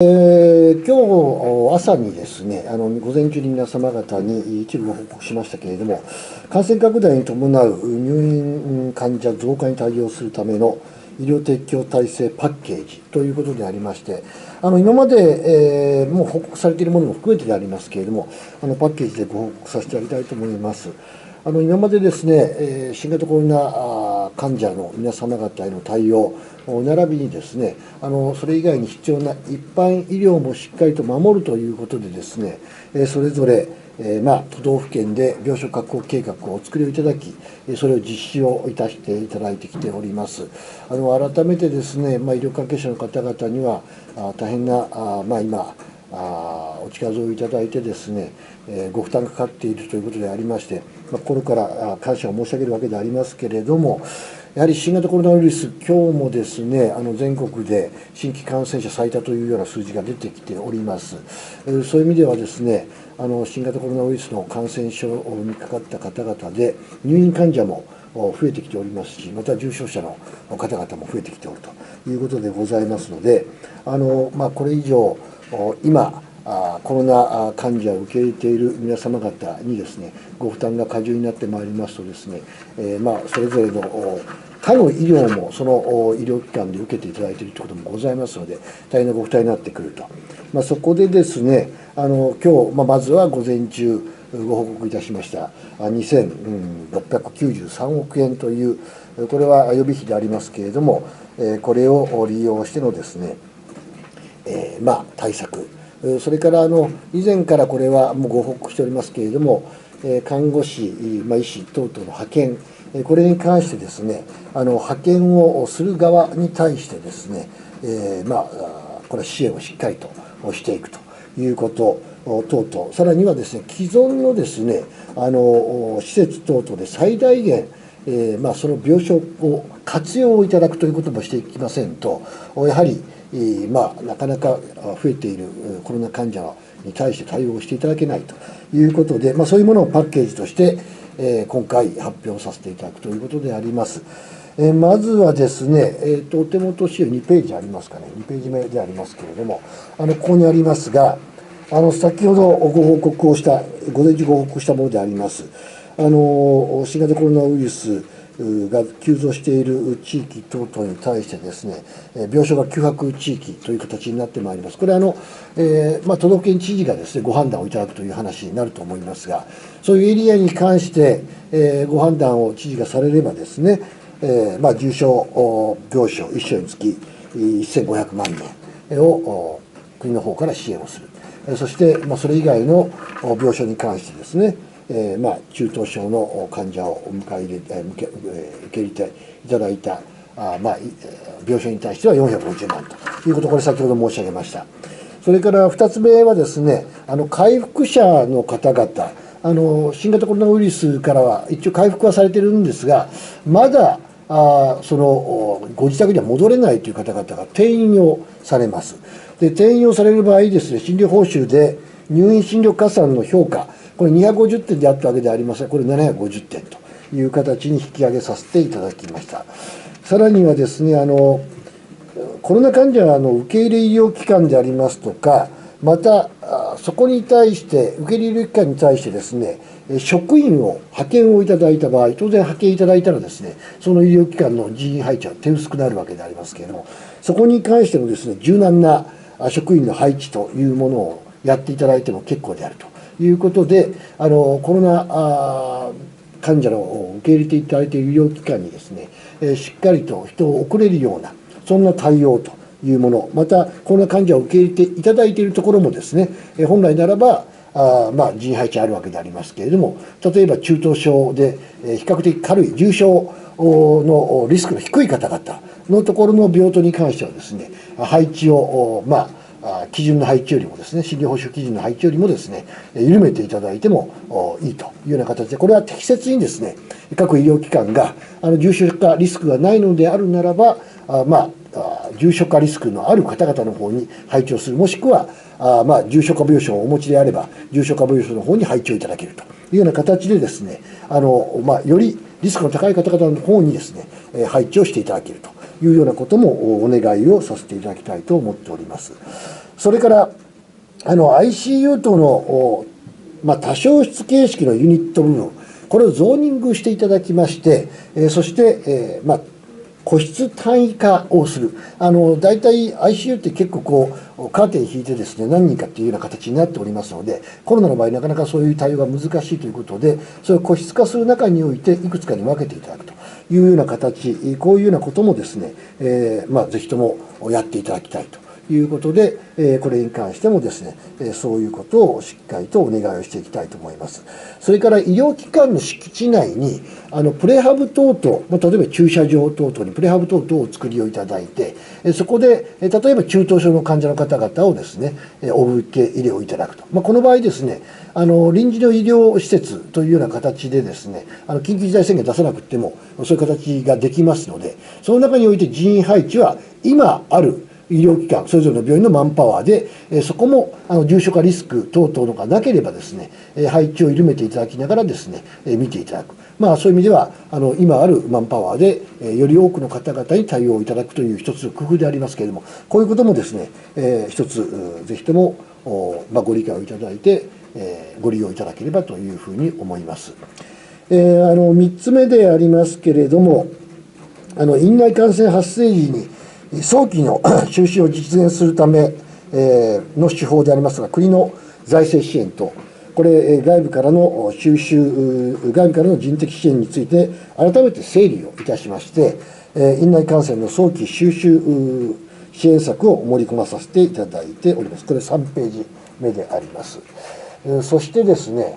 今日朝にですね、午前中に皆様方に一部ご報告しましたけれども、感染拡大に伴う入院患者増加に対応するための医療提供体制パッケージということでありまして、今まで、もう報告されているものも含めてでありますけれども、パッケージでご報告させてあげたいと思います。今までですね、新型コロナ患者の皆様方への対応、並びにですね、それ以外に必要な一般医療もしっかりと守るということでですね、それぞれ、都道府県で病床確保計画をお作りをいただき、それを実施をいたしていただいてきております。改めてですね、医療関係者の方々には、大変な、今、お力添えいただいてですね、ご負担がかかっているということでありまして、心から感謝を申し上げるわけでありますけれども、やはり新型コロナウイルス、今日もですね、全国で新規感染者最多というような数字が出てきております。そういう意味ではですね、新型コロナウイルスの感染症にかかった方々で、入院患者も増えてきておりますし、また重症者の方々も増えてきておるということでございますので、これ以上、今、コロナ患者を受け入れている皆様方にですね、ご負担が過重になってまいりますとですね、それぞれの他の医療もその医療機関で受けていただいているということもございますので、大変なご負担になってくると。そこでですね、今日、まずは午前中、ご報告いたしました2693億円という、これは予備費でありますけれども、これを利用してのですね、対策、それから以前からこれはもうご報告しておりますけれども、看護師、医師等々の派遣、これに関してですね、派遣をする側に対してですね、これは支援をしっかりとしていくということ等々、さらにはですね、既存のですね、施設等々で最大限、その病床を活用いただくということもしていきませんと、やはりなかなか増えているコロナ患者に対して対応していただけないということで、そういうものをパッケージとして、今回発表させていただくということであります。まずはですね、お手元資料2ページありますかね、2ページ目でありますけれども、ここにありますが、先ほどご報告をした、午前中ご報告したものであります。新型コロナウイルスが急増している地域等々に対してですね、病床が急迫地域という形になってまいります。これは都道府県知事がですね、ご判断をいただくという話になると思いますが、そういうエリアに関して、ご判断を知事がされればですね、重症病床1床につき1500万円を国の方から支援をする。そして、それ以外の病床に関してですね、中等症の患者を受け入れていただいた病床に対しては450万ということ、これ先ほど申し上げました。それから2つ目はですね、回復者の方々、新型コロナウイルスからは一応回復はされているんですが、まだご自宅には戻れないという方々が転院をされます。で、転院をされる場合ですね、診療報酬で入院診療加算の評価、これ250点であったわけではありません。これ750点という形に引き上げさせていただきました。さらにはですね、コロナ患者の受け入れ医療機関でありますとか、またそこに対して受け入れ医療機関に対してですね、職員を派遣をいただいた場合、当然派遣いただいたらですね、その医療機関の人員配置は手薄くなるわけでありますけれども、そこに関してのですね、柔軟な職員の配置というものをやっていただいても結構であるということで、コロナ患者の受け入れていただいている医療機関にですね、しっかりと人を送れるような、そんな対応というもの、またコロナ患者を受け入れていただいているところもですね、本来ならば人員配置あるわけでありますけれども、例えば中等症で比較的軽い重症のリスクの低い方々のところの病棟に関してはですね、配置を基準の配置よりもですね、診療報酬基準の配置よりもですね、緩めていただいてもいいというような形で、これは適切にですね、各医療機関が重症化リスクがないのであるならば、重症化リスクのある方々の方に配置をする、もしくは重症化病床をお持ちであれば、重症化病床の方に配置をいただけるというような形でですね、よりリスクの高い方々の方にですね、配置をしていただけるというようなこともお願いをさせていただきたいと思っております。それからICU 等の多床室形式のユニット部分、これをゾーニングしていただきまして、そして、個室単位化をする。大体 ICU って結構カーテン引いてですね、何人かっていうような形になっておりますので、コロナの場合なかなかそういう対応が難しいということで、それを個室化する中においていくつかに分けていただくというような形、こういうようなこともですね、ぜひともやっていただきたいということで、これに関してもですね、そういうことをしっかりとお願いをしていきたいと思います。それから医療機関の敷地内にプレハブ等々、例えば駐車場等々にプレハブ等々を作りをいただいて、そこで例えば中等症の患者の方々をですね、お受け入れをいただくと。この場合ですね、臨時の医療施設というような形でですね、緊急事態宣言出さなくてもそういう形ができますので、その中において人員配置は今ある医療機関、それぞれの病院のマンパワーで、そこも重症化リスク等々のがなければですね、配置を緩めていただきながらですね、見ていただく。そういう意味では、今あるマンパワーで、より多くの方々に対応いただくという一つの工夫でありますけれども、こういうこともですね、一つ、ぜひとも、ご理解をいただいて、ご利用いただければというふうに思います。3つ目でありますけれども、院内感染発生時に、早期の収支を実現するための手法でありますが、国の財政支援と、これ、外部からの外部からの人的支援について、改めて整理をいたしまして、院内感染の早期収集支援策を盛り込まさせていただいております。これ3ページ目であります。そしてですね、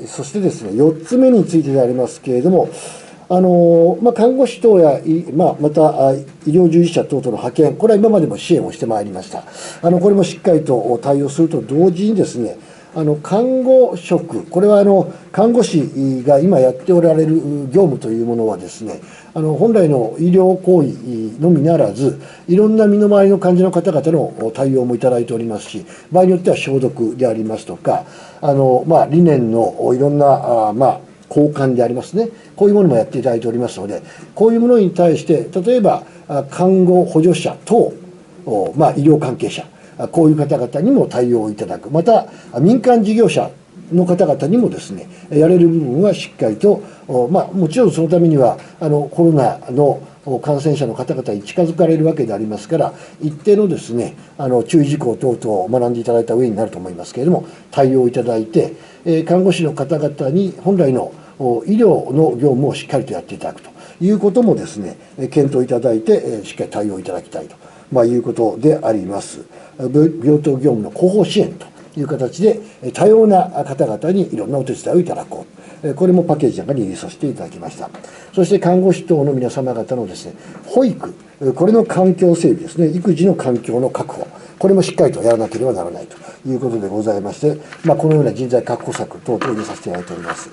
そしてですね、4つ目についてでありますけれども、看護師等や、また医療従事者等々の派遣、これは今までも支援をしてまいりました。これもしっかりと対応すると同時にですね、看護職、これは看護師が今やっておられる業務というものはですね、本来の医療行為のみならず、いろんな身の回りの患者の方々の対応もいただいておりますし、場合によっては消毒でありますとか、理念のいろんな、交換でありますね、こういうものもやっていただいておりますので、こういうものに対して、例えば看護補助者等、医療関係者、こういう方々にも対応いただく、また民間事業者の方々にもですね、やれる部分はしっかりと、もちろんそのためにはコロナの感染者の方々に近づかれるわけでありますから、一定のですね、注意事項等々を学んでいただいた上になると思いますけれども、対応いただいて、看護師の方々に本来の医療の業務をしっかりとやっていただくということもですね、検討いただいて、しっかり対応いただきたいと、いうことであります。病棟業務の後方支援という形で、多様な方々にいろんなお手伝いをいただこう。これもパッケージの中に入れさせていただきました。そして看護師等の皆様方のですね、保育、これの環境整備ですね、育児の環境の確保、これもしっかりとやらなければならないということでございまして、このような人材確保策等々を入れさせていただいております。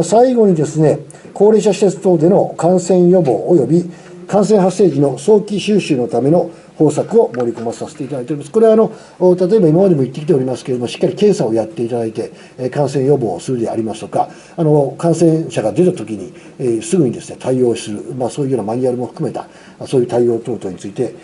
最後にですね、高齢者施設等での感染予防及び感染発生時の早期収集のための方策を盛り込まさせていただいております。これは例えば今までも言ってきておりますけれども、しっかり検査をやっていただいて、感染予防をするでありますとか、感染者が出たときに、すぐにですね、対応する、そういうようなマニュアルも含めた、そういう対応等々について、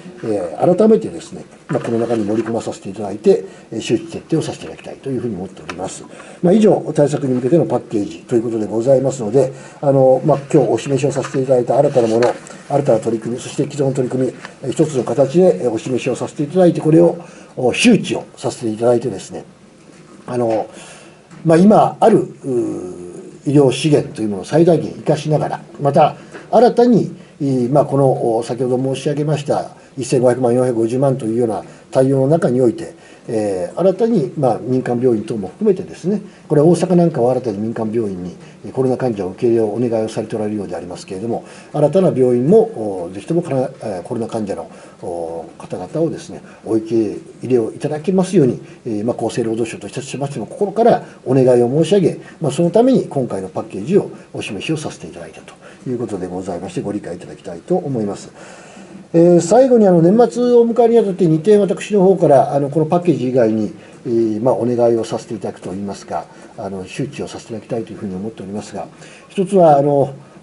改めてですね、この中に盛り込まさせていただいて、周知徹底をさせていただきたいというふうに思っております。以上、対策に向けてのパッケージということでございますので、今日お示しをさせていただいた新たなもの、新たな取り組み、そして既存の取り組み、一つの形でお示しをさせていただいて、これを周知をさせていただいてですね、今ある医療資源というものを最大限生かしながら、また新たに、この先ほど申し上げました1500万、450万というような対応の中において、新たに、民間病院等も含めてですね、これ大阪なんかは新たに民間病院にコロナ患者を受け入れをお願いをされておられるようでありますけれども、新たな病院もぜひともコロナ患者の方々をですね、お受け入れをいただけますように、厚生労働省としましても心からお願いを申し上げ、そのために今回のパッケージをお示しをさせていただいたということでございまして、ご理解いただきたいと思います。最後に年末を迎えにあたって2点私の方からこのパッケージ以外に、お願いをさせていただくといいますか、周知をさせていただきたいというふうに思っておりますが、一つは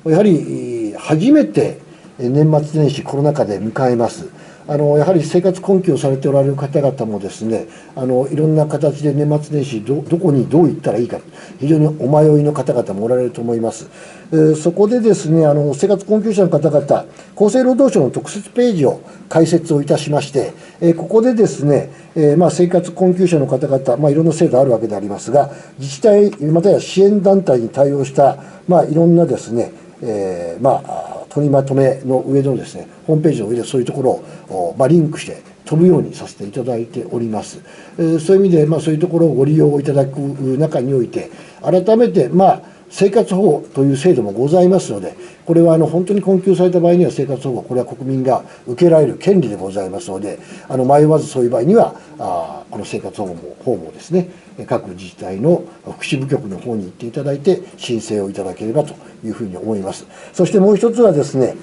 やはり初めて年末年始コロナ禍で迎えますやはり生活困窮をされておられる方々もですね、いろんな形で年末年始どこにどう行ったらいいか、非常にお迷いの方々もおられると思います。そこでですね、生活困窮者の方々、厚生労働省の特設ページを開設をいたしまして、ここでですね、生活困窮者の方々、いろんな制度あるわけでありますが、自治体、または支援団体に対応した、いろんなですね、取りまとめの上のですね、ホームページの上でそういうところを、リンクして飛ぶようにさせていただいております。そういう意味で、そういうところをご利用いただく中において、改めて、生活保護という制度もございますので、これは本当に困窮された場合には生活保護、これは国民が受けられる権利でございますので、迷わずそういう場合には、この生活保護もですね、各自治体の福祉部局の方に行っていただいて、申請をいただければというふうに思います。そしてもう一つはですね、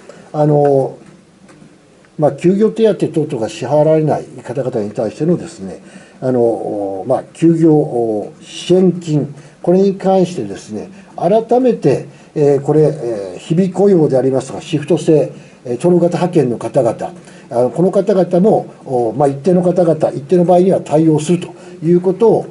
休業手当等々が支払われない方々に対してのですね、休業支援金、これに関してですね、改めて、日々雇用でありますとか、シフト制、長型派遣の方々、この方々も、一定の方々、一定の場合には対応するということを、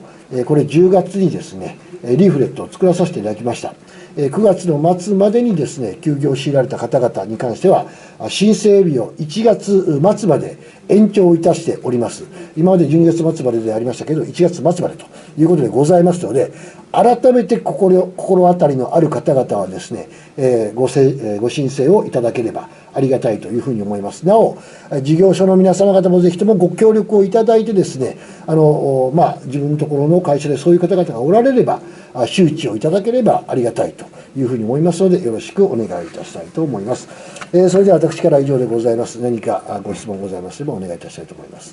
これ10月にですね、リーフレットを作らさせていただきました。9月の末までにですね、休業を強いられた方々に関しては、申請日を1月末まで延長いたしております。今まで12月末まででありましたけど、1月末までということでございますので、改めて心当たりのある方々はですね、ご申請をいただければありがたいというふうに思います。なお、事業所の皆様方もぜひともご協力をいただいてですね、自分のところの会社でそういう方々がおられれば、周知をいただければありがたいというふうに思いますので、よろしくお願いいたしたいと思います。それでは私からは以上でございます。何かご質問ございますればお願いいたしたいと思います。